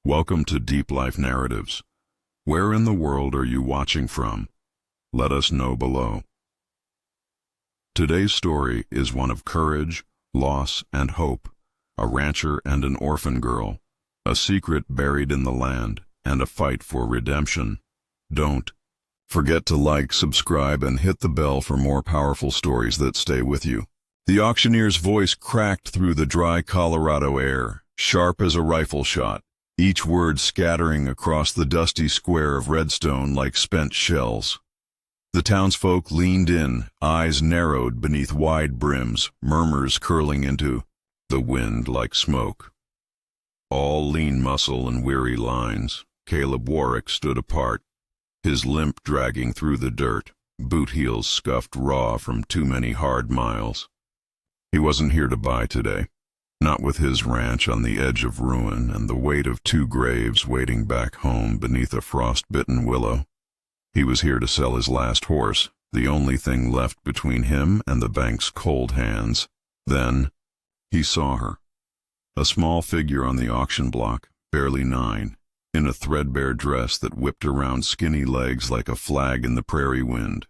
Welcome to Deep Life Narratives. Where in the world are you watching from? Let us know below. Today's story is one of courage, loss, and hope, a rancher and an orphan girl, a secret buried in the land, and a fight for redemption. Don't forget to like, subscribe, and hit the bell for more powerful stories that stay with you. The auctioneer's voice cracked through the dry Colorado air, sharp as a rifle shot, each word scattering across the dusty square of Redstone like spent shells. The townsfolk leaned in, eyes narrowed beneath wide brims, murmurs curling into the wind like smoke. All lean muscle and weary lines, Caleb Warrick stood apart, his limp dragging through the dirt, boot heels scuffed raw from too many hard miles. He wasn't here to buy today. Not with his ranch on the edge of ruin and the weight of 2 graves waiting back home beneath a frost-bitten willow. He was here to sell his last horse, the only thing left between him and the bank's cold hands. Then he saw her. A small figure on the auction block, barely 9, in a threadbare dress that whipped around skinny legs like a flag in the prairie wind.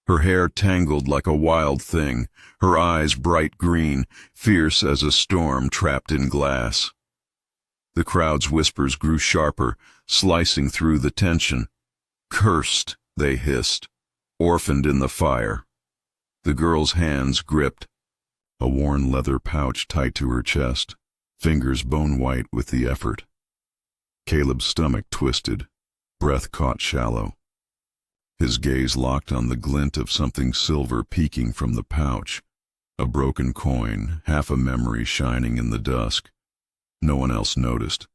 Her hair tangled like a wild thing, her eyes bright green, fierce as a storm trapped in glass. The crowd's whispers grew sharper, slicing through the tension. Cursed, they hissed, orphaned in the fire. The girl's hands gripped a worn leather pouch tight to her chest, fingers bone-white with the effort. Caleb's stomach twisted, breath caught shallow. His gaze locked on the glint of something silver peeking from the pouch, a broken coin, half a memory shining in the dusk. No one else noticed.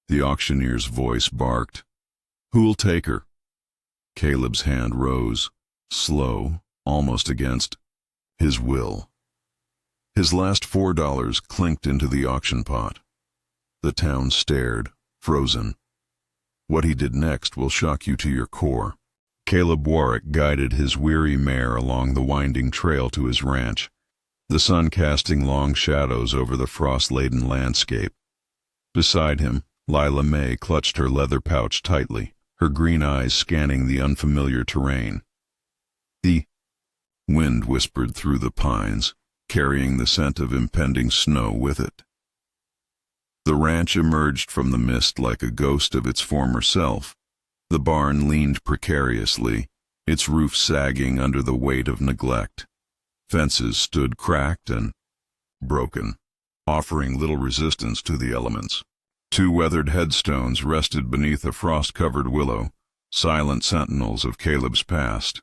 The auctioneer's voice barked, "Who'll take her?" Caleb's hand rose, slow, almost against his will. His last $4 clinked into the auction pot. The town stared, frozen. What he did next will shock you to your core. Caleb Warrick guided his weary mare along the winding trail to his ranch, the sun casting long shadows over the frost-laden landscape. Beside him, Lila May clutched her leather pouch tightly, her green eyes scanning the unfamiliar terrain. The wind whispered through the pines, carrying the scent of impending snow with it. The ranch emerged from the mist like a ghost of its former self. The barn leaned precariously, its roof sagging under the weight of neglect. Fences stood cracked and broken, offering little resistance to the elements. 2 weathered headstones rested beneath a frost-covered willow, silent sentinels of Caleb's past.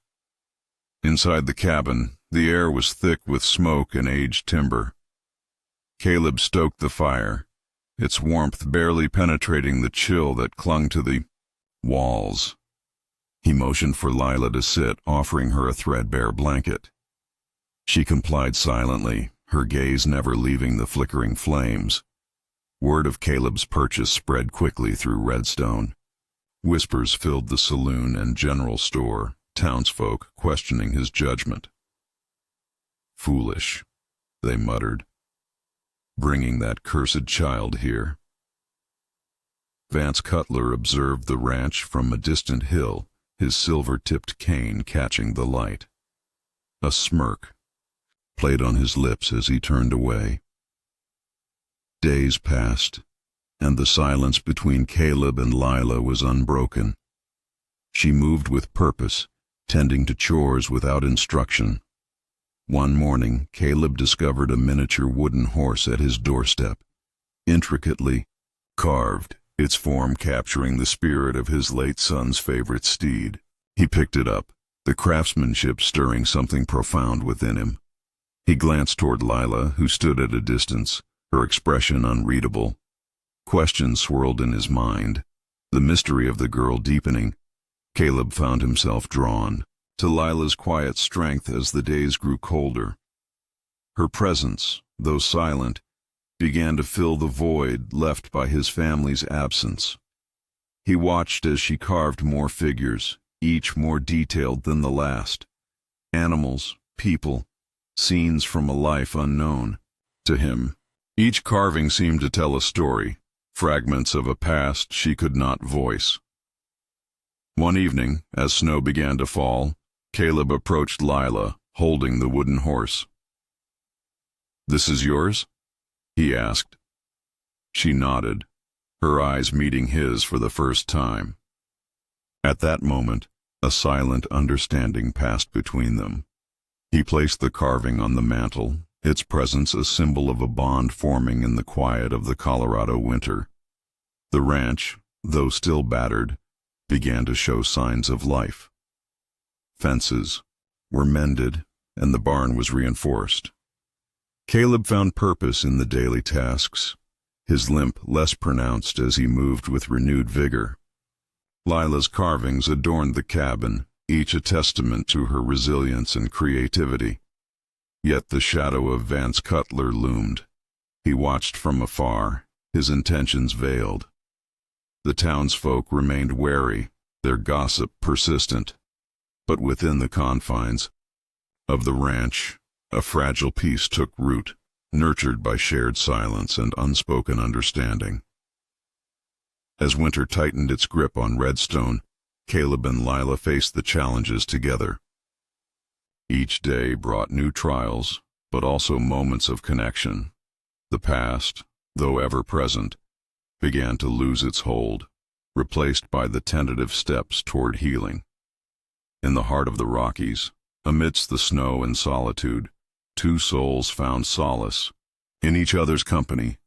Inside the cabin, the air was thick with smoke and aged timber. Caleb stoked the fire, its warmth barely penetrating the chill that clung to the walls. He motioned for Lila to sit, offering her a threadbare blanket. She complied silently, her gaze never leaving the flickering flames. Word of Caleb's purchase spread quickly through Redstone. Whispers filled the saloon and general store, townsfolk questioning his judgment. "Foolish," they muttered, "bringing that cursed child here." Vance Cutler observed the ranch from a distant hill, his silver-tipped cane catching the light. A smirk played on his lips as he turned away. Days passed, and the silence between Caleb and Lila was unbroken. She moved with purpose, tending to chores without instruction. One morning, Caleb discovered a miniature wooden horse at his doorstep, intricately carved, its form capturing the spirit of his late son's favorite steed. He picked it up, the craftsmanship stirring something profound within him. He glanced toward Lila, who stood at a distance, her expression unreadable. Questions swirled in his mind, the mystery of the girl deepening. Caleb found himself drawn to Lila's quiet strength as the days grew colder. Her presence, though silent, began to fill the void left by his family's absence. He watched as she carved more figures, each more detailed than the last. Animals, people, scenes from a life unknown to him. Each carving seemed to tell a story, fragments of a past she could not voice. One evening, as snow began to fall, Caleb approached Lila, holding the wooden horse. "This is yours?" he asked. She nodded, her eyes meeting his for the first time. At that moment, a silent understanding passed between them. He placed the carving on the mantel, its presence a symbol of a bond forming in the quiet of the Colorado winter. The ranch, though still battered, began to show signs of life. Fences were mended, and the barn was reinforced. Caleb found purpose in the daily tasks, his limp less pronounced as he moved with renewed vigor. Lila's carvings adorned the cabin, each a testament to her resilience and creativity. Yet the shadow of Vance Cutler loomed. He watched from afar, his intentions veiled. The townsfolk remained wary, their gossip persistent. But within the confines of the ranch, a fragile peace took root, nurtured by shared silence and unspoken understanding. As winter tightened its grip on Redstone, Caleb and Lila faced the challenges together. Each day brought new trials, but also moments of connection. The past, though ever present, began to lose its hold, replaced by the tentative steps toward healing. In the heart of the Rockies, amidst the snow and solitude, two souls found solace in each other's company,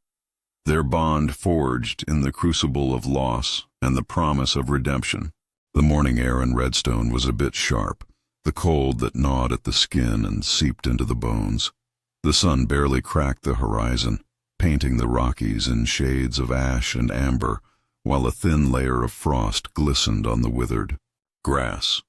their bond forged in the crucible of loss and the promise of redemption. The morning air in Redstone was a bit sharp, the cold that gnawed at the skin and seeped into the bones. The sun barely cracked the horizon, painting the Rockies in shades of ash and amber, while a thin layer of frost glistened on the withered grass.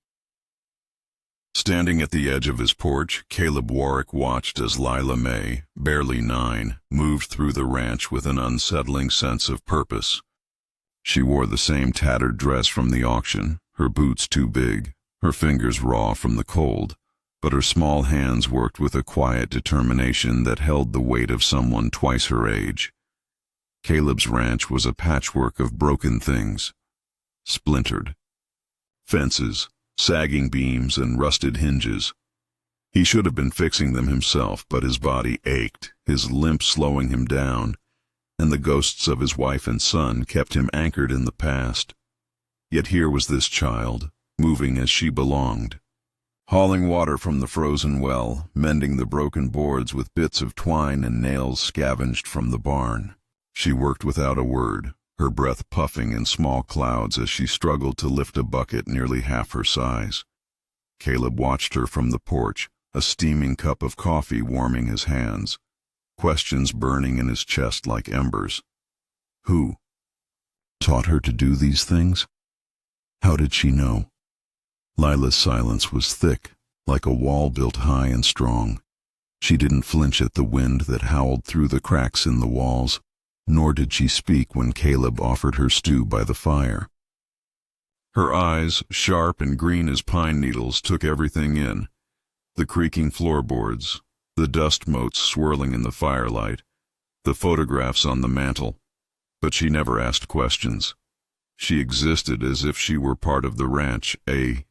Standing at the edge of his porch, Caleb Warrick watched as Lila May, barely 9, moved through the ranch with an unsettling sense of purpose. She wore the same tattered dress from the auction, her boots too big, her fingers raw from the cold, but her small hands worked with a quiet determination that held the weight of someone twice her age. Caleb's ranch was a patchwork of broken things, splintered fences, sagging beams, and rusted hinges. He should have been fixing them himself, but his body ached, his limp slowing him down, and the ghosts of his wife and son kept him anchored in the past. Yet here was this child, moving as she belonged, hauling water from the frozen well, mending the broken boards with bits of twine and nails scavenged from the barn. She worked without a word, her breath puffing in small clouds as she struggled to lift a bucket nearly half her size. Caleb watched her from the porch, a steaming cup of coffee warming his hands, questions burning in his chest like embers. Who taught her to do these things? How did she know? Lila's silence was thick, like a wall built high and strong. She didn't flinch at the wind that howled through the cracks in the walls, nor did she speak when Caleb offered her stew by the fire. Her eyes, sharp and green as pine needles, took everything in. The creaking floorboards, the dust motes swirling in the firelight, the photographs on the mantel. But she never asked questions. She existed as if she were part of the ranch, a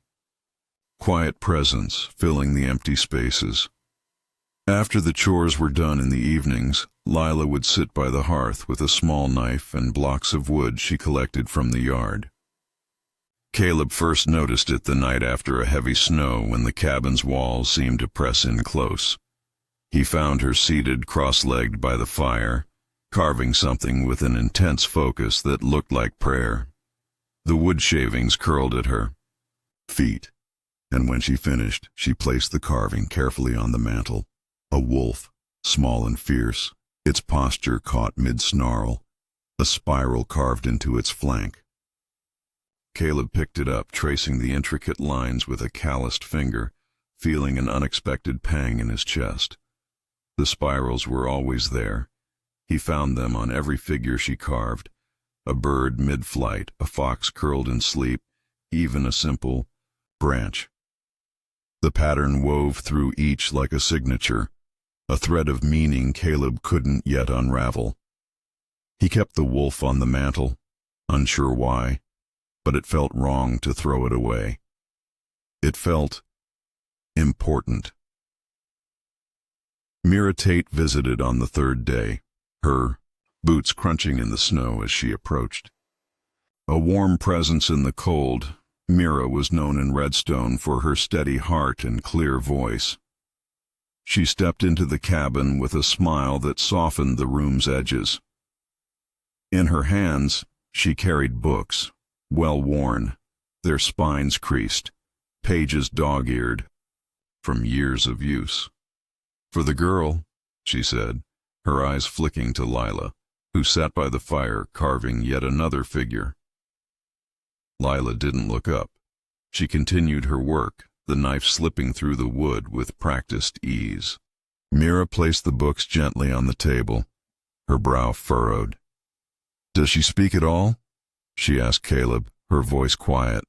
quiet presence filling the empty spaces. After the chores were done in the evenings, Lila would sit by the hearth with a small knife and blocks of wood she collected from the yard. Caleb first noticed it the night after a heavy snow when the cabin's walls seemed to press in close. He found her seated cross-legged by the fire, carving something with an intense focus that looked like prayer. The wood shavings curled at her feet, and when she finished, she placed the carving carefully on the mantel. A wolf, small and fierce, its posture caught mid-snarl, a spiral carved into its flank. Caleb picked it up, tracing the intricate lines with a calloused finger, feeling an unexpected pang in his chest. The spirals were always there. He found them on every figure she carved, a bird mid-flight, a fox curled in sleep, even a simple branch. The pattern wove through each like a signature, a thread of meaning Caleb couldn't yet unravel. He kept the wolf on the mantel, unsure why, but it felt wrong to throw it away. It felt important. Mira Tate visited on the third day, her boots crunching in the snow as she approached. A warm presence in the cold, Mira was known in Redstone for her steady heart and clear voice. She stepped into the cabin with a smile that softened the room's edges. In her hands, she carried books, well worn, their spines creased, pages dog-eared, from years of use. "For the girl," she said, her eyes flicking to Lila, who sat by the fire carving yet another figure. Lila didn't look up. She continued her work, the knife slipping through the wood with practiced ease. Mira placed the books gently on the table, her brow furrowed. "Does she speak at all?" she asked Caleb, her voice quiet.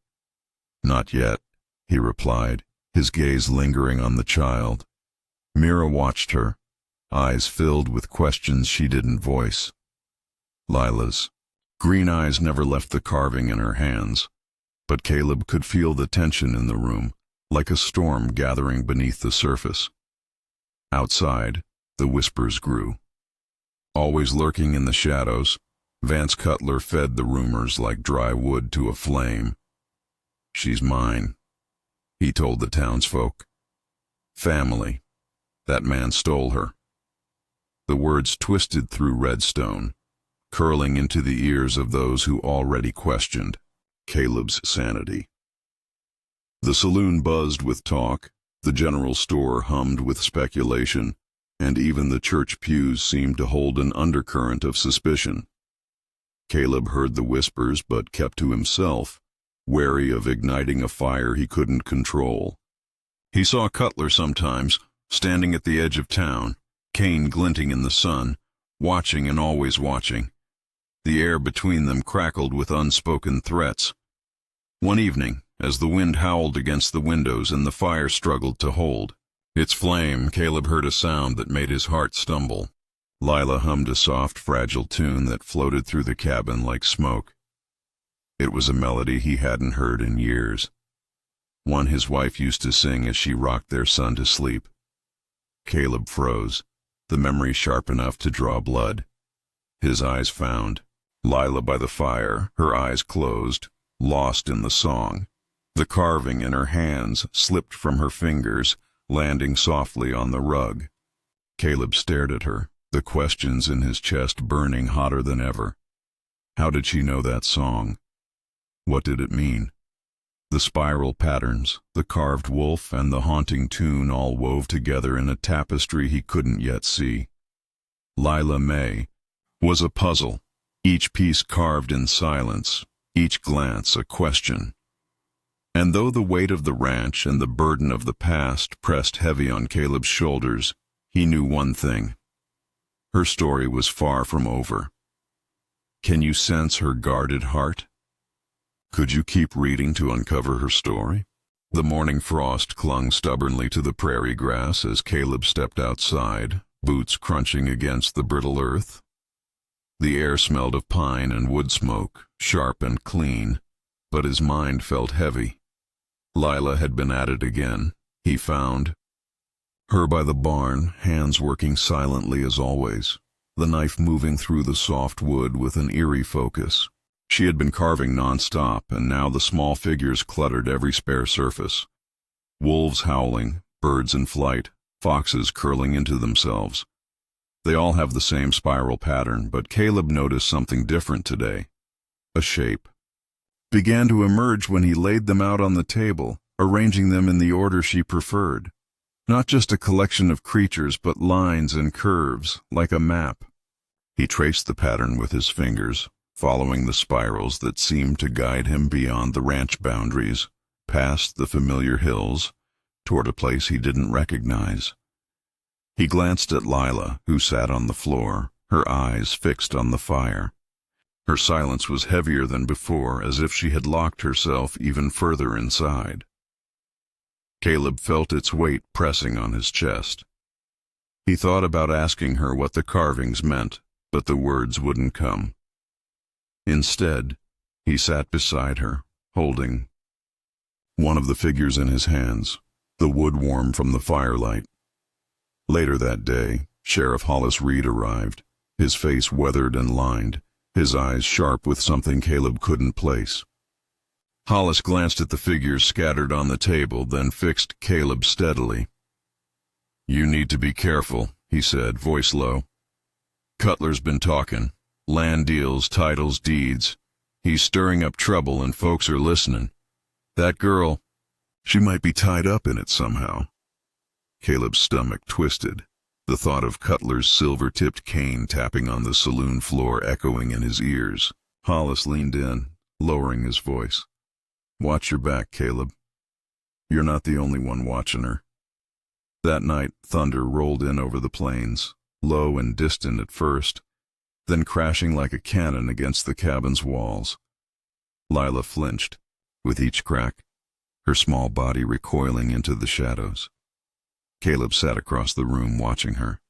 "Not yet," he replied, his gaze lingering on the child. Mira watched her, eyes filled with questions she didn't voice. Lila's green eyes never left the carving in her hands, but Caleb could feel the tension in the room, like a storm gathering beneath the surface. Outside, the whispers grew. Always lurking in the shadows, Vance Cutler fed the rumors like dry wood to a flame. "She's mine," he told the townsfolk. "Family. That man stole her." The words twisted through Redstone, curling into the ears of those who already questioned Caleb's sanity. The saloon buzzed with talk, the general store hummed with speculation, and even the church pews seemed to hold an undercurrent of suspicion. Caleb heard the whispers but kept to himself, wary of igniting a fire he couldn't control. He saw Cutler sometimes, standing at the edge of town, cane glinting in the sun, watching and always watching. The air between them crackled with unspoken threats. One evening, as the wind howled against the windows and the fire struggled to hold its flame, Caleb heard a sound that made his heart stumble. Lila hummed a soft, fragile tune that floated through the cabin like smoke. It was a melody he hadn't heard in years, one his wife used to sing as she rocked their son to sleep. Caleb froze, the memory sharp enough to draw blood. His eyes found Lila by the fire, her eyes closed, lost in the song. The carving in her hands slipped from her fingers, landing softly on the rug. Caleb stared at her, the questions in his chest burning hotter than ever. How did she know that song? What did it mean? The spiral patterns, the carved wolf, and the haunting tune all wove together in a tapestry he couldn't yet see. Lila May was a puzzle, each piece carved in silence, each glance a question. And though the weight of the ranch and the burden of the past pressed heavy on Caleb's shoulders, he knew one thing. Her story was far from over. Can you sense her guarded heart? Could you keep reading to uncover her story? The morning frost clung stubbornly to the prairie grass as Caleb stepped outside, boots crunching against the brittle earth. The air smelled of pine and wood smoke, sharp and clean, but his mind felt heavy. Lila had been at it again, he found. Her by the barn, hands working silently as always, the knife moving through the soft wood with an eerie focus. She had been carving non-stop, and now the small figures cluttered every spare surface. Wolves howling, birds in flight, foxes curling into themselves. They all have the same spiral pattern, but Caleb noticed something different today. A shape began to emerge when he laid them out on the table, arranging them in the order she preferred. Not just a collection of creatures, but lines and curves, like a map. He traced the pattern with his fingers, following the spirals that seemed to guide him beyond the ranch boundaries, past the familiar hills, toward a place he didn't recognize. He glanced at Lila, who sat on the floor, her eyes fixed on the fire. Her silence was heavier than before, as if she had locked herself even further inside. Caleb felt its weight pressing on his chest. He thought about asking her what the carvings meant, but the words wouldn't come. Instead, he sat beside her, holding one of the figures in his hands, the wood warm from the firelight. Later that day, Sheriff Hollis Reed arrived, his face weathered and lined, his eyes sharp with something Caleb couldn't place. Hollis glanced at the figures scattered on the table, then fixed Caleb steadily. "You need to be careful," he said, voice low. "Cutler's been talking. Land deals, titles, deeds. He's stirring up trouble and folks are listening. That girl, she might be tied up in it somehow." Caleb's stomach twisted, the thought of Cutler's silver-tipped cane tapping on the saloon floor echoing in his ears. Hollis leaned in, lowering his voice. "Watch your back, Caleb. You're not the only one watching her." That night, thunder rolled in over the plains, low and distant at first, then crashing like a cannon against the cabin's walls. Lila flinched, with each crack, her small body recoiling into the shadows. Caleb sat across the room watching her.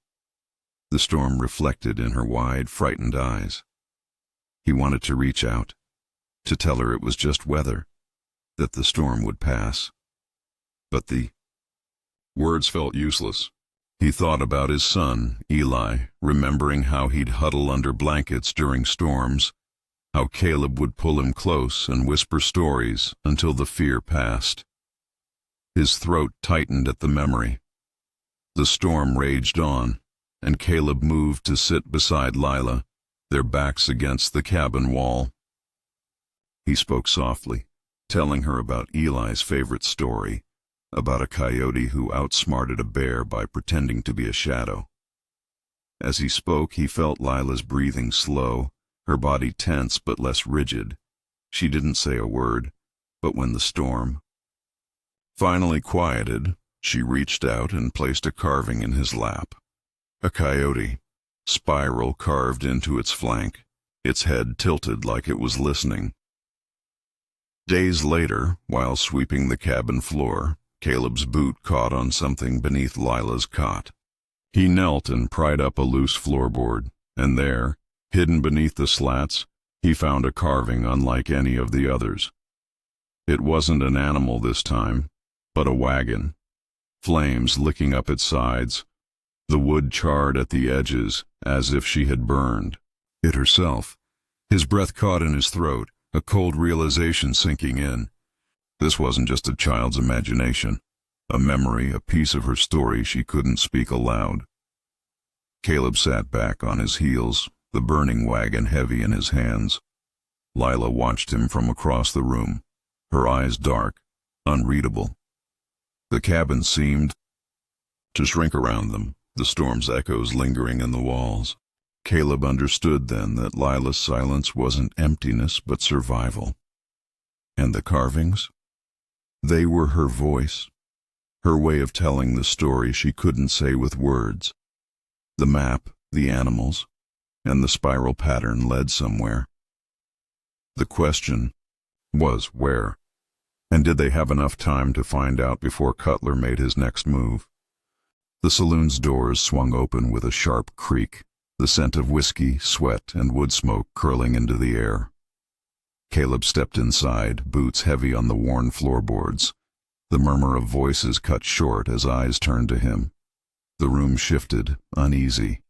The storm reflected in her wide, frightened eyes. He wanted to reach out, to tell her it was just weather, that the storm would pass. But the words felt useless. He thought about his son, Eli, remembering how he'd huddle under blankets during storms, how Caleb would pull him close and whisper stories until the fear passed. His throat tightened at the memory. The storm raged on, and Caleb moved to sit beside Lila, their backs against the cabin wall. He spoke softly, telling her about Eli's favorite story, about a coyote who outsmarted a bear by pretending to be a shadow. As he spoke, he felt Lila's breathing slow, her body tense but less rigid. She didn't say a word, but when the storm finally quieted, she reached out and placed a carving in his lap. A coyote, spiral carved into its flank, its head tilted like it was listening. Days later, while sweeping the cabin floor, Caleb's boot caught on something beneath Lila's cot. He knelt and pried up a loose floorboard, and there, hidden beneath the slats, he found a carving unlike any of the others. It wasn't an animal this time, but a wagon, flames licking up its sides, the wood charred at the edges as if she had burned it herself. His breath caught in his throat, a cold realization sinking in. This wasn't just a child's imagination, a memory, a piece of her story she couldn't speak aloud. Caleb sat back on his heels, the burning wagon heavy in his hands. Lila watched him from across the room, her eyes dark, unreadable. The cabin seemed to shrink around them, the storm's echoes lingering in the walls. Caleb understood then that Lila's silence wasn't emptiness but survival. And the carvings? They were her voice, her way of telling the story she couldn't say with words. The map, the animals, and the spiral pattern led somewhere. The question was where, and did they have enough time to find out before Cutler made his next move? The saloon's doors swung open with a sharp creak, the scent of whiskey, sweat, and wood smoke curling into the air. Caleb stepped inside, boots heavy on the worn floorboards. The murmur of voices cut short as eyes turned to him. The room shifted, uneasy.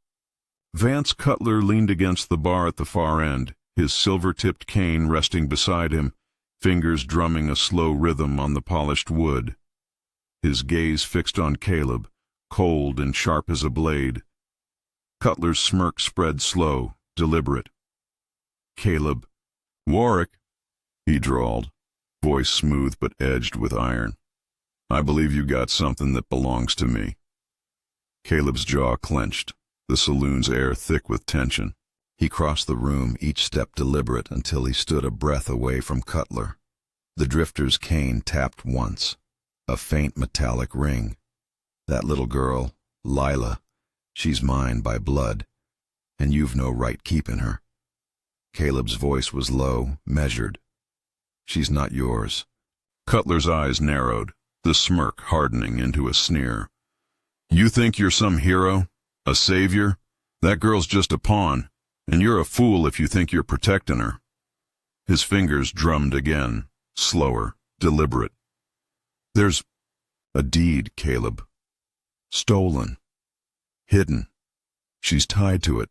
Vance Cutler leaned against the bar at the far end, his silver-tipped cane resting beside him, fingers drumming a slow rhythm on the polished wood. His gaze fixed on Caleb, cold and sharp as a blade. Cutler's smirk spread slow, deliberate. "Caleb." "Warrick," he drawled, voice smooth but edged with iron. "I believe you got something that belongs to me." Caleb's jaw clenched, the saloon's air thick with tension. He crossed the room, each step deliberate, until he stood a breath away from Cutler. The drifter's cane tapped once, a faint metallic ring. "That little girl, Lila, she's mine by blood, and you've no right keeping her." Caleb's voice was low, measured. "She's not yours." Cutler's eyes narrowed, the smirk hardening into a sneer. "You think you're some hero? A savior? That girl's just a pawn. And you're a fool if you think you're protecting her. His fingers drummed again, slower, deliberate. There's a deed, Caleb. Stolen. Hidden. She's tied to it,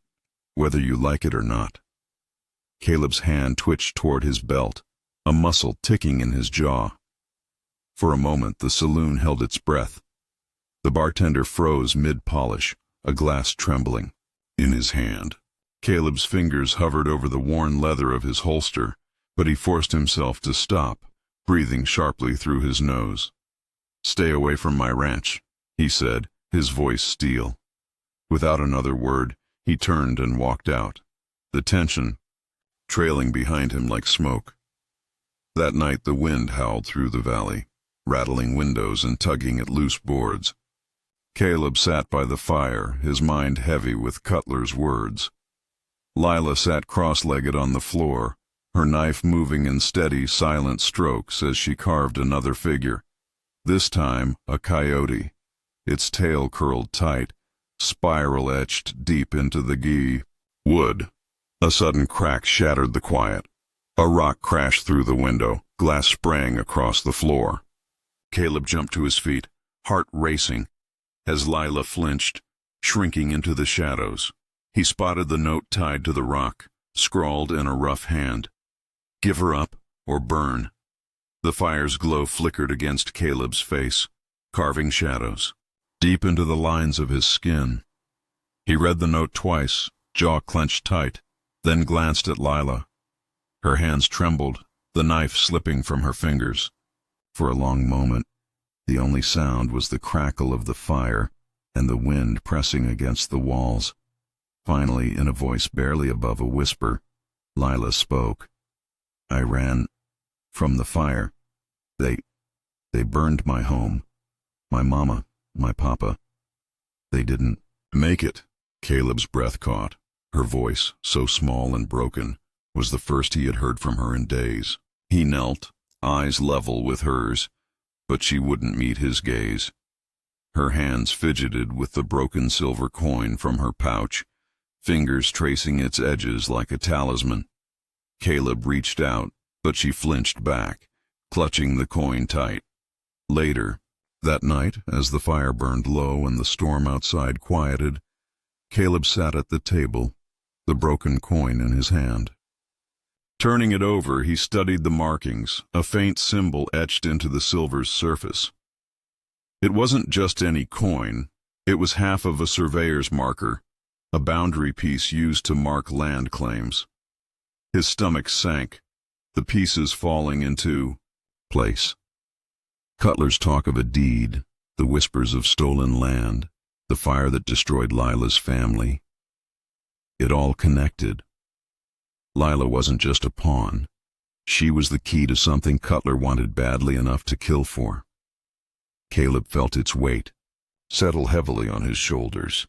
whether you like it or not. Caleb's hand twitched toward his belt, a muscle ticking in his jaw. For a moment, the saloon held its breath. The bartender froze mid-polish, a glass trembling in his hand. Caleb's fingers hovered over the worn leather of his holster, but he forced himself to stop, breathing sharply through his nose. "Stay away from my ranch," he said, his voice steel. Without another word, he turned and walked out, the tension trailing behind him like smoke. That night the wind howled through the valley, rattling windows and tugging at loose boards. Caleb sat by the fire, his mind heavy with Cutler's words. Lila sat cross-legged on the floor, her knife moving in steady, silent strokes as she carved another figure. This time, a coyote, its tail curled tight, spiral etched deep into the ghee wood. A sudden crack shattered the quiet. A rock crashed through the window, glass sprang across the floor. Caleb jumped to his feet, heart racing, as Lila flinched, shrinking into the shadows. He spotted the note tied to the rock, scrawled in a rough hand. "Give her up, or burn." The fire's glow flickered against Caleb's face, carving shadows deep into the lines of his skin. He read the note twice, jaw clenched tight, then glanced at Lila. Her hands trembled, the knife slipping from her fingers. For a long moment, the only sound was the crackle of the fire and the wind pressing against the walls. Finally, in a voice barely above a whisper, Lila spoke. "I ran from the fire. They burned my home. My mama, my papa. They didn't make it." Caleb's breath caught. Her voice, so small and broken, was the first he had heard from her in days. He knelt, eyes level with hers, but she wouldn't meet his gaze. Her hands fidgeted with the broken silver coin from her pouch, fingers tracing its edges like a talisman. Caleb reached out, but she flinched back, clutching the coin tight. Later, that night, as the fire burned low and the storm outside quieted, Caleb sat at the table, the broken coin in his hand. Turning it over, he studied the markings, a faint symbol etched into the silver's surface. It wasn't just any coin, it was half of a surveyor's marker, a boundary piece used to mark land claims. His stomach sank, the pieces falling into place. Cutler's talk of a deed, the whispers of stolen land, the fire that destroyed Lila's family. It all connected. Lila wasn't just a pawn. She was the key to something Cutler wanted badly enough to kill for. Caleb felt its weight, settle heavily on his shoulders.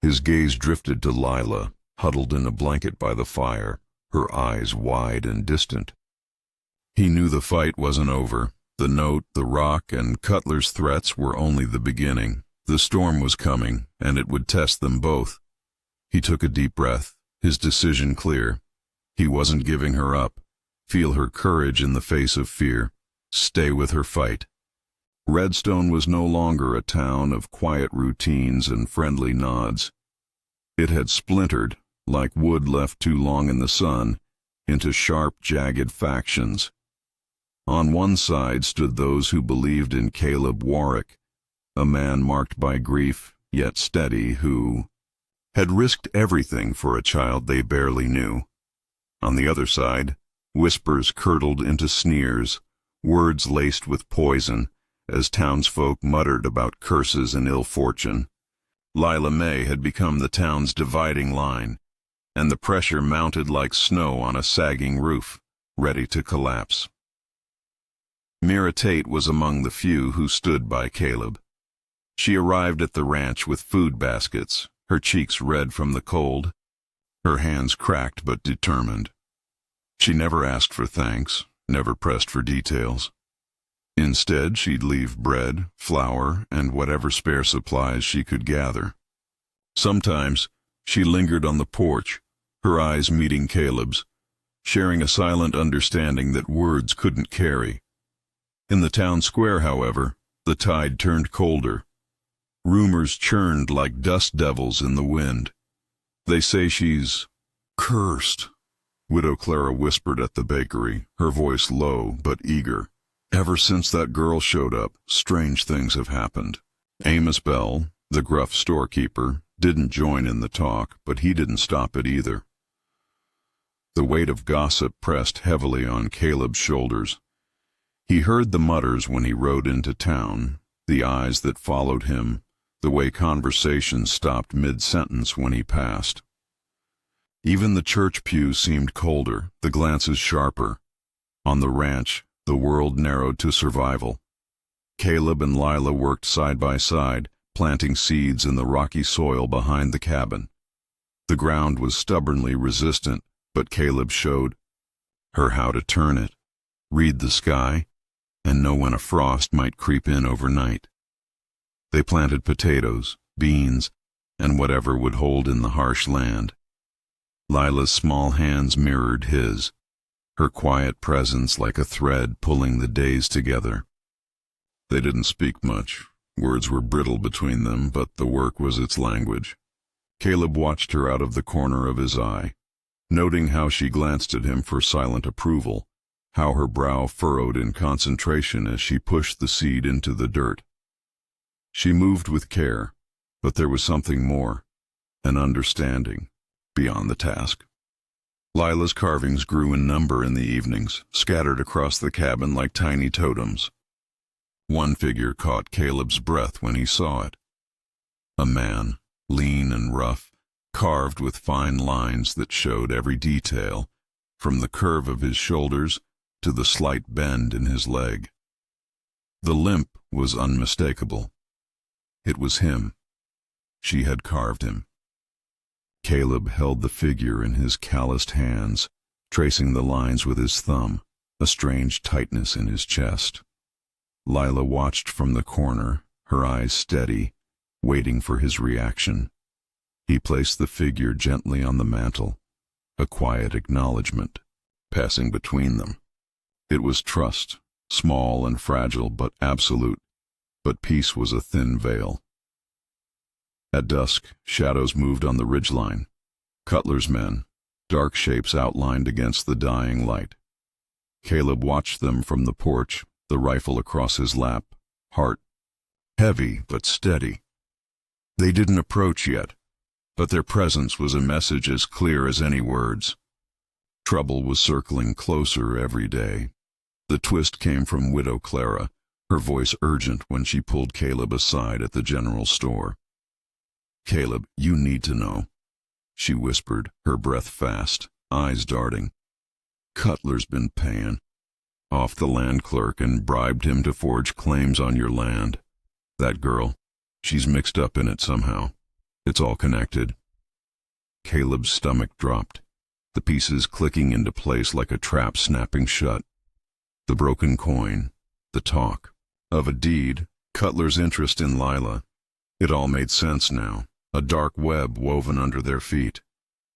His gaze drifted to Lila, huddled in a blanket by the fire, her eyes wide and distant. He knew the fight wasn't over. The note, the rock, and Cutler's threats were only the beginning. The storm was coming, and it would test them both. He took a deep breath, his decision clear. He wasn't giving her up. Feel her courage in the face of fear. Stay with her fight. Redstone was no longer a town of quiet routines and friendly nods. It had splintered, like wood left too long in the sun, into sharp, jagged factions. On one side stood those who believed in Caleb Warrick, a man marked by grief, yet steady, who had risked everything for a child they barely knew. On the other side, whispers curdled into sneers, words laced with poison, as townsfolk muttered about curses and ill fortune. Lila May had become the town's dividing line, and the pressure mounted like snow on a sagging roof, ready to collapse. Mira Tate was among the few who stood by Caleb. She arrived at the ranch with food baskets, her cheeks red from the cold, her hands cracked but determined. She never asked for thanks, never pressed for details. Instead, she'd leave bread, flour, and whatever spare supplies she could gather. Sometimes, she lingered on the porch, her eyes meeting Caleb's, sharing a silent understanding that words couldn't carry. In the town square, however, the tide turned colder. Rumors churned like dust devils in the wind. "They say she's cursed," Widow Clara whispered at the bakery, her voice low but eager. "Ever since that girl showed up, strange things have happened." Amos Bell, the gruff storekeeper, didn't join in the talk, but he didn't stop it either. The weight of gossip pressed heavily on Caleb's shoulders. He heard the mutters when he rode into town, the eyes that followed him, the way conversation stopped mid-sentence when he passed. Even the church pew seemed colder, the glances sharper. On the ranch, the world narrowed to survival. Caleb and Lila worked side by side, planting seeds in the rocky soil behind the cabin. The ground was stubbornly resistant, but Caleb showed her how to turn it, read the sky, and know when a frost might creep in overnight. They planted potatoes, beans, and whatever would hold in the harsh land. Lila's small hands mirrored his, her quiet presence like a thread pulling the days together. They didn't speak much. Words were brittle between them, but the work was its language. Caleb watched her out of the corner of his eye, noting how she glanced at him for silent approval, how her brow furrowed in concentration as she pushed the seed into the dirt. She moved with care, but there was something more, an understanding, beyond the task. Lila's carvings grew in number in the evenings, scattered across the cabin like tiny totems. One figure caught Caleb's breath when he saw it. A man, lean and rough, carved with fine lines that showed every detail, from the curve of his shoulders to the slight bend in his leg. The limp was unmistakable. It was him. She had carved him. Caleb held the figure in his calloused hands, tracing the lines with his thumb, a strange tightness in his chest. Lila watched from the corner, her eyes steady, waiting for his reaction. He placed the figure gently on the mantel, a quiet acknowledgement, passing between them. It was trust, small and fragile but absolute, but peace was a thin veil. At dusk, shadows moved on the ridgeline. Cutler's men, dark shapes outlined against the dying light. Caleb watched them from the porch, the rifle across his lap, heart heavy but steady. They didn't approach yet, but their presence was a message as clear as any words. Trouble was circling closer every day. The twist came from Widow Clara, her voice urgent when she pulled Caleb aside at the general store. "Caleb, you need to know," she whispered, her breath fast, eyes darting. "Cutler's been paying off the land clerk and bribed him to forge claims on your land. That girl, she's mixed up in it somehow. It's all connected." Caleb's stomach dropped, the pieces clicking into place like a trap snapping shut. The broken coin, the talk of a deed, Cutler's interest in Lila. It all made sense now, a dark web woven under their feet.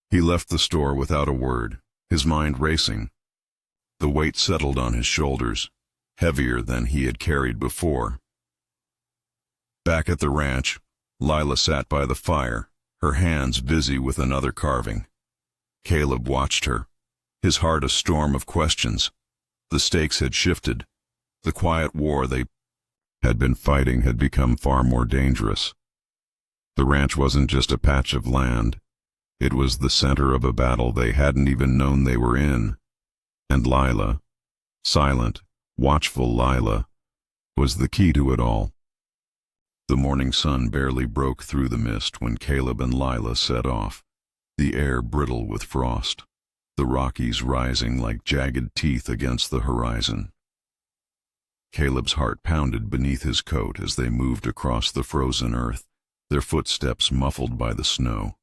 He left the store without a word, his mind racing. The weight settled on his shoulders, heavier than he had carried before. Back at the ranch, Lila sat by the fire, her hands busy with another carving. Caleb watched her, his heart a storm of questions. The stakes had shifted. The quiet war they had been fighting had become far more dangerous. The ranch wasn't just a patch of land. It was the center of a battle they hadn't even known they were in. And Lila, silent, watchful Lila, was the key to it all. The morning sun barely broke through the mist when Caleb and Lila set off, the air brittle with frost, the Rockies rising like jagged teeth against the horizon. Caleb's heart pounded beneath his coat as they moved across the frozen earth, their footsteps muffled by the snow.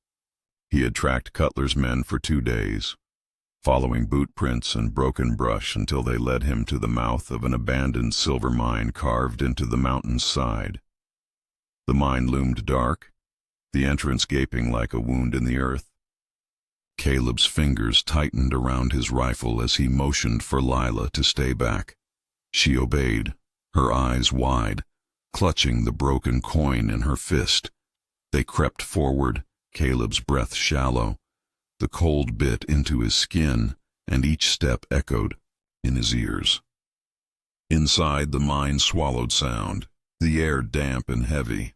He had tracked Cutler's men for 2 days, following boot prints and broken brush until they led him to the mouth of an abandoned silver mine carved into the mountain's side. The mine loomed dark, the entrance gaping like a wound in the earth. Caleb's fingers tightened around his rifle as he motioned for Lila to stay back. She obeyed, her eyes wide, clutching the broken coin in her fist. They crept forward, Caleb's breath shallow, the cold bit into his skin, and each step echoed in his ears. Inside, the mine swallowed sound, the air damp and heavy.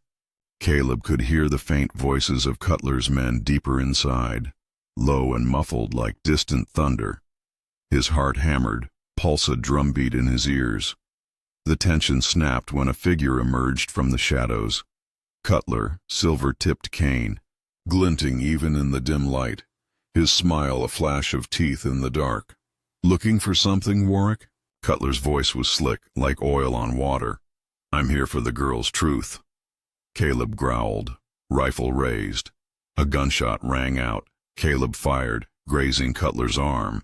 Caleb could hear the faint voices of Cutler's men deeper inside, low and muffled like distant thunder. His heart hammered, pulse a drumbeat in his ears. The tension snapped when a figure emerged from the shadows. Cutler, silver-tipped cane, glinting even in the dim light, his smile a flash of teeth in the dark. "Looking for something, Warrick?" Cutler's voice was slick, like oil on water. "I'm here for the girl's truth." Caleb growled, rifle raised. A gunshot rang out. Caleb fired, grazing Cutler's arm.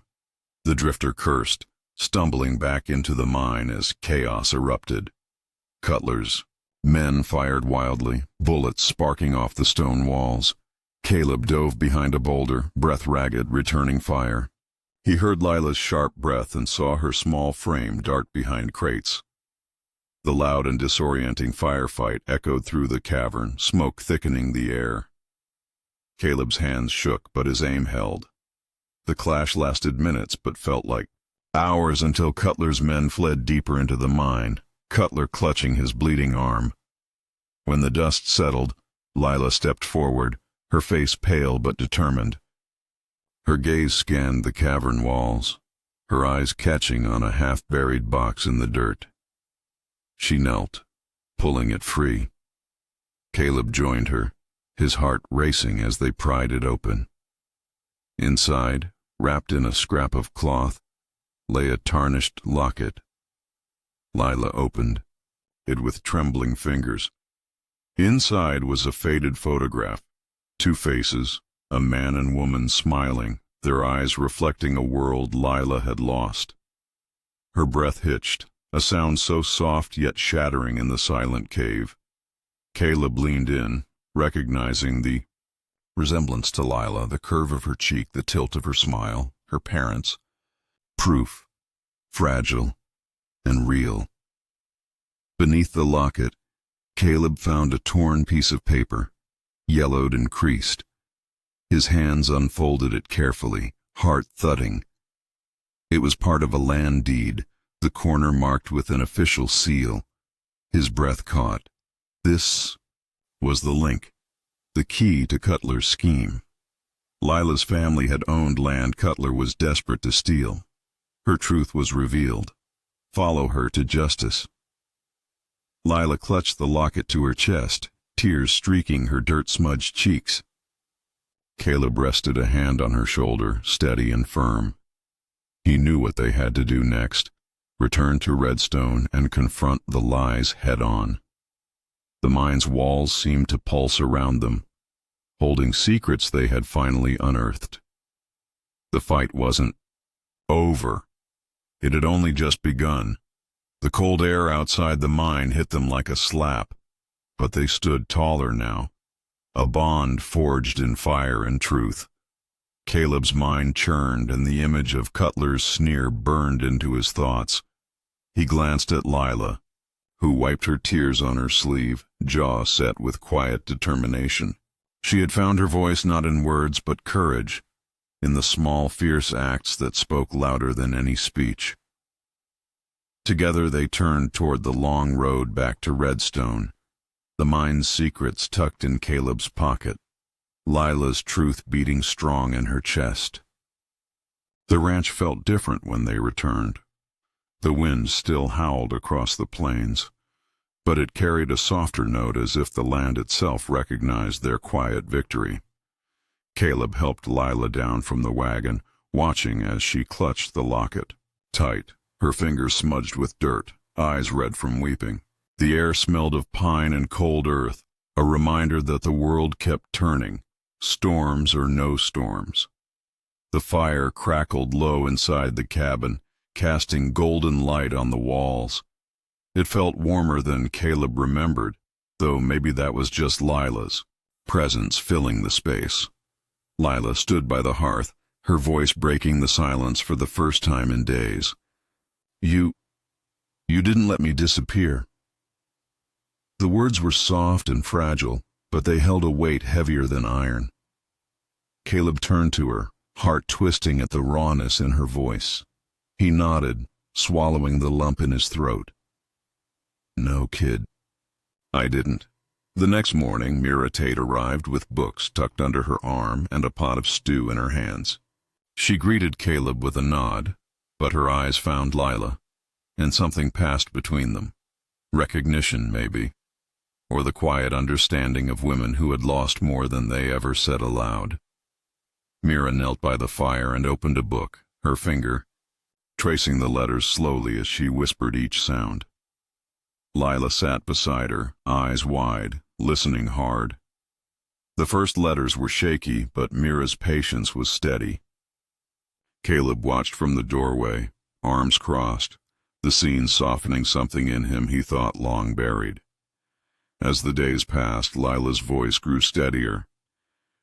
The drifter cursed, stumbling back into the mine as chaos erupted. Cutler's men fired wildly, bullets sparking off the stone walls. Caleb dove behind a boulder, breath ragged, returning fire. He heard Lila's sharp breath and saw her small frame dart behind crates. The loud and disorienting firefight echoed through the cavern, smoke thickening the air. Caleb's hands shook, but his aim held. The clash lasted minutes, but felt like hours until Cutler's men fled deeper into the mine, Cutler clutching his bleeding arm. When the dust settled, Lila stepped forward, her face pale but determined. Her gaze scanned the cavern walls, her eyes catching on a half-buried box in the dirt. She knelt, pulling it free. Caleb joined her, his heart racing as they pried it open. Inside, wrapped in a scrap of cloth, lay a tarnished locket. Lila opened it with trembling fingers. Inside was a faded photograph, two faces, a man and woman smiling, their eyes reflecting a world Lila had lost. Her breath hitched, a sound so soft yet shattering in the silent cave. Caleb leaned in, recognizing the resemblance to Lila, the curve of her cheek, the tilt of her smile, her parents. Proof, fragile and real. Beneath the locket, Caleb found a torn piece of paper, yellowed and creased. His hands unfolded it carefully, heart thudding. It was part of a land deed, the corner marked with an official seal. His breath caught. This was the link, the key to Cutler's scheme. Lila's family had owned land Cutler was desperate to steal. Her truth was revealed. Follow her to justice. Lila clutched the locket to her chest, tears streaking her dirt-smudged cheeks. Caleb rested a hand on her shoulder, steady and firm. He knew what they had to do next, return to Redstone and confront the lies head-on. The mine's walls seemed to pulse around them, holding secrets they had finally unearthed. The fight wasn't over. It had only just begun. The cold air outside the mine hit them like a slap, but they stood taller now, a bond forged in fire and truth. Caleb's mind churned, and the image of Cutler's sneer burned into his thoughts. He glanced at Lila, who wiped her tears on her sleeve, jaw set with quiet determination. She had found her voice not in words but courage, in the small, fierce acts that spoke louder than any speech. Together they turned toward the long road back to Redstone, the mine's secrets tucked in Caleb's pocket, Lila's truth beating strong in her chest. The ranch felt different when they returned. The wind still howled across the plains, but it carried a softer note, as if the land itself recognized their quiet victory. Caleb helped Lila down from the wagon, watching as she clutched the locket, tight, her fingers smudged with dirt, eyes red from weeping. The air smelled of pine and cold earth, a reminder that the world kept turning, storms or no storms. The fire crackled low inside the cabin, casting golden light on the walls. It felt warmer than Caleb remembered, though maybe that was just Lila's presence filling the space. Lila stood by the hearth, her voice breaking the silence for the first time in days. You didn't let me disappear." The words were soft and fragile, but they held a weight heavier than iron. Caleb turned to her, heart twisting at the rawness in her voice. He nodded, swallowing the lump in his throat. "No, kid, I didn't." The next morning, Mira Tate arrived with books tucked under her arm and a pot of stew in her hands. She greeted Caleb with a nod, but her eyes found Lila, and something passed between them. Recognition, maybe, or the quiet understanding of women who had lost more than they ever said aloud. Mira knelt by the fire and opened a book, her finger tracing the letters slowly as she whispered each sound. Lila sat beside her, eyes wide, listening hard. The first letters were shaky, but Mira's patience was steady. Caleb watched from the doorway, arms crossed, the scene softening something in him he thought long buried. As the days passed, Lila's voice grew steadier.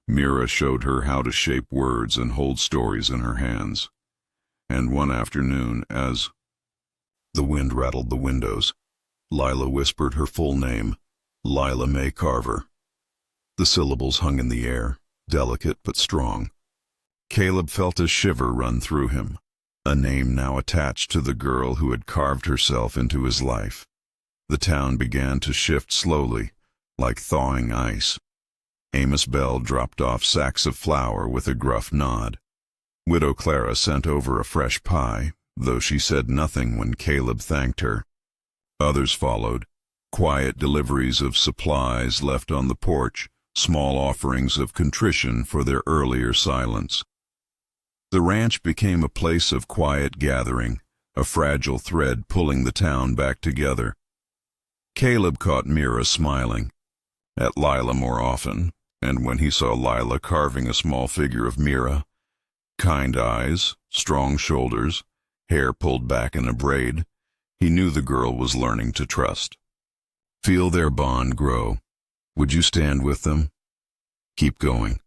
Mira showed her how to shape words and hold stories in her hands. And one afternoon, as the wind rattled the windows, Lila whispered her full name, Lila May Carver. The syllables hung in the air, delicate but strong. Caleb felt a shiver run through him, a name now attached to the girl who had carved herself into his life. The town began to shift slowly, like thawing ice. Amos Bell dropped off sacks of flour with a gruff nod. Widow Clara sent over a fresh pie, though she said nothing when Caleb thanked her. Others followed, quiet deliveries of supplies left on the porch, small offerings of contrition for their earlier silence. The ranch became a place of quiet gathering, a fragile thread pulling the town back together. Caleb caught Mira smiling, at Lila more often, and when he saw Lila carving a small figure of Mira, kind eyes, strong shoulders, hair pulled back in a braid, he knew the girl was learning to trust. Feel their bond grow. Would you stand with them? Keep going.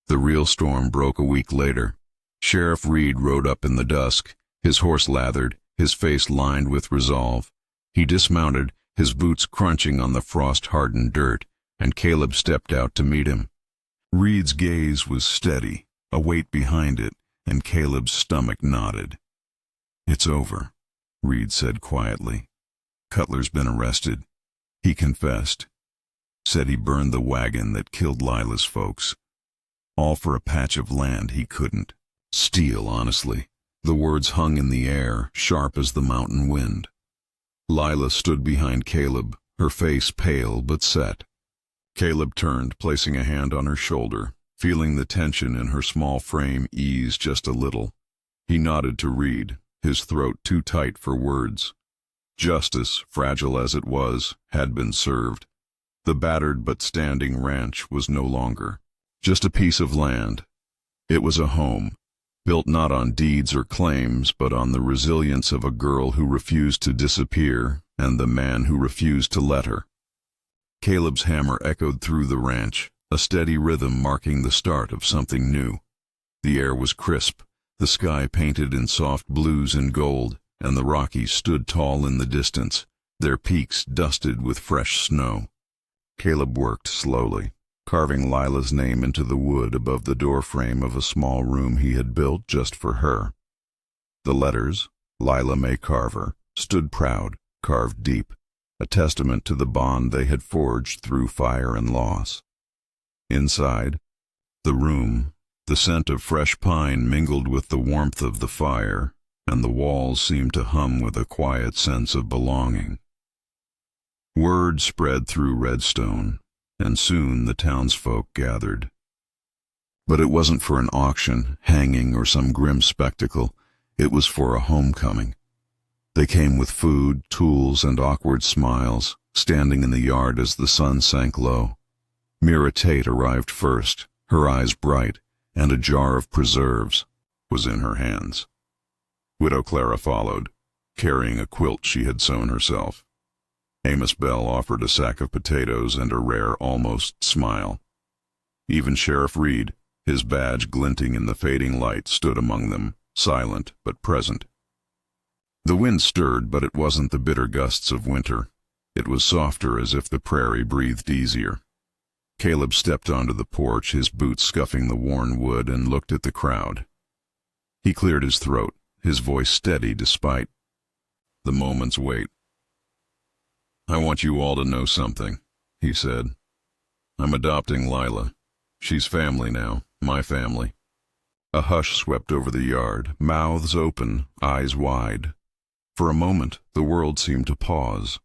The real storm broke a week later. Sheriff Reed rode up in the dusk, his horse lathered, his face lined with resolve. He dismounted, his boots crunching on the frost-hardened dirt, and Caleb stepped out to meet him. Reed's gaze was steady, a weight behind it, and Caleb's stomach knotted. "It's over," Reed said quietly. "Cutler's been arrested. He confessed. Said he burned the wagon that killed Lila's folks. All for a patch of land he couldn't steal, honestly." The words hung in the air, sharp as the mountain wind. Lila stood behind Caleb, her face pale but set. Caleb turned, placing a hand on her shoulder, feeling the tension in her small frame ease just a little. He nodded to Reed, his throat too tight for words. Justice, fragile as it was, had been served. The battered but standing ranch was no longer just a piece of land. It was a home, built not on deeds or claims, but on the resilience of a girl who refused to disappear and the man who refused to let her. Caleb's hammer echoed through the ranch, a steady rhythm marking the start of something new. The air was crisp, the sky painted in soft blues and gold, and the Rockies stood tall in the distance, their peaks dusted with fresh snow. Caleb worked slowly, carving Lila's name into the wood above the doorframe of a small room he had built just for her. The letters, Lila May Carver, stood proud, carved deep, a testament to the bond they had forged through fire and loss. Inside the room, the scent of fresh pine mingled with the warmth of the fire, and the walls seemed to hum with a quiet sense of belonging. Word spread through Redstone, and soon the townsfolk gathered. But it wasn't for an auction, hanging, or some grim spectacle. It was for a homecoming. They came with food, tools, and awkward smiles, standing in the yard as the sun sank low. Mira Tate arrived first, her eyes bright, and a jar of preserves was in her hands. Widow Clara followed, carrying a quilt she had sewn herself. Amos Bell offered a sack of potatoes and a rare, almost smile. Even Sheriff Reed, His badge glinting in the fading light stood among them, silent but present. The wind stirred, but it wasn't the bitter gusts of winter. It was softer, as if the prairie breathed easier. Caleb stepped onto the porch, his boots scuffing the worn wood, and looked at the crowd. He cleared his throat, his voice steady despite the moment's wait. "I want you all to know something," he said. "I'm adopting Lila. She's family now, my family." A hush swept over the yard, mouths open, eyes wide. For a moment, the world seemed to pause.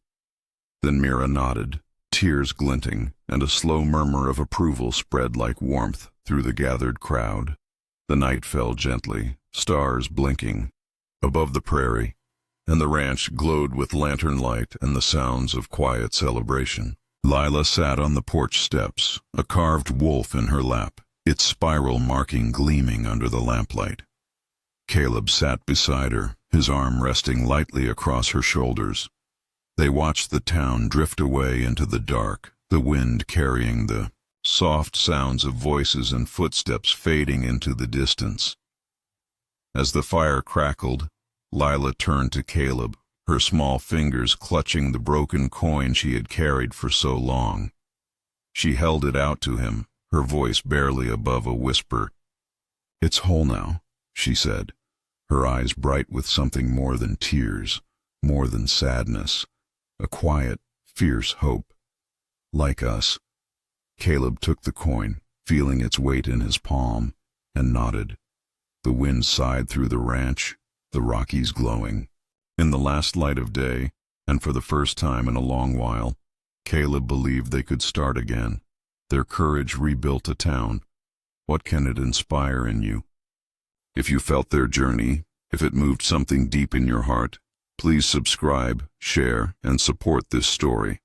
Then Mira nodded, tears glinting, and a slow murmur of approval spread like warmth through the gathered crowd. The night fell gently, stars blinking above the prairie, and the ranch glowed with lantern light and the sounds of quiet celebration. Lila sat on the porch steps, a carved wolf in her lap, its spiral marking gleaming under the lamplight. Caleb sat beside her, his arm resting lightly across her shoulders. They watched the town drift away into the dark, the wind carrying the soft sounds of voices and footsteps fading into the distance. As the fire crackled, Lila turned to Caleb, her small fingers clutching the broken coin she had carried for so long. She held it out to him, her voice barely above a whisper. "It's whole now," she said, her eyes bright with something more than tears, more than sadness, a quiet, fierce hope. "Like us." Caleb took the coin, feeling its weight in his palm, and nodded. The wind sighed through the ranch, the Rockies glowing. In the last light of day, and for the first time in a long while, Caleb believed they could start again. Their courage rebuilt a town. What can it inspire in you? If you felt their journey, if it moved something deep in your heart, please subscribe, share, and support this story.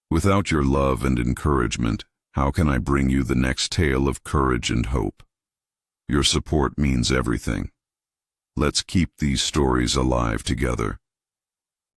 Without your love and encouragement, how can I bring you the next tale of courage and hope? Your support means everything. Let's keep these stories alive together.